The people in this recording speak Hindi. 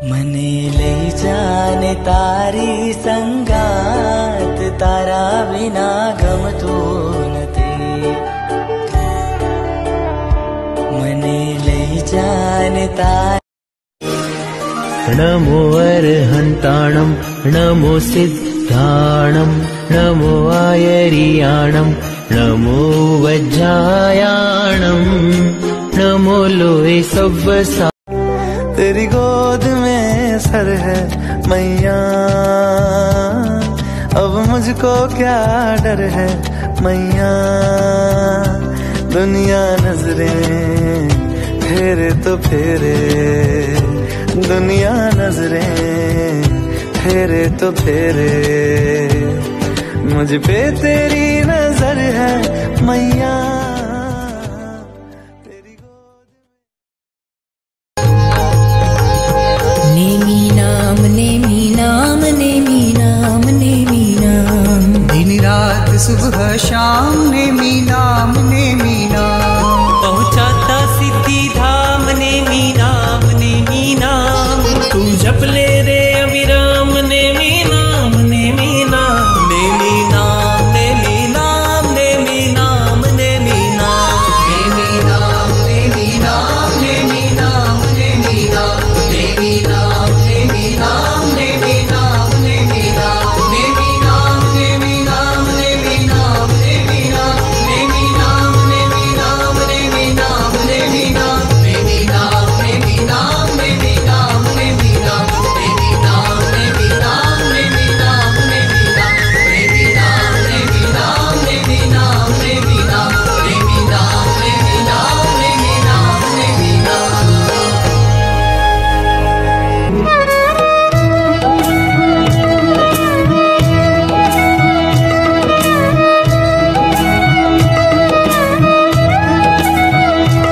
मने ले जाने तारी संगात तारा बिना गमतो नथी मने ले जाने तारी नमो अर्हन्ताणं नमो सिद्धाणं नमो आयर्याणं नमो वज्रायाणं नमो लोहे सव्वसा। तेरी गोद में सर है मैया अब मुझको क्या डर है मैया। दुनिया नजरें फेरे तो फेरे दुनिया नजरें फेरे तो फेरे मुझ पे तेरी नजर है मैया। दिन रात सुबह शाम नेमी नाम पहुँचाता सिद्धि धाम नेमी नाम तू जप ले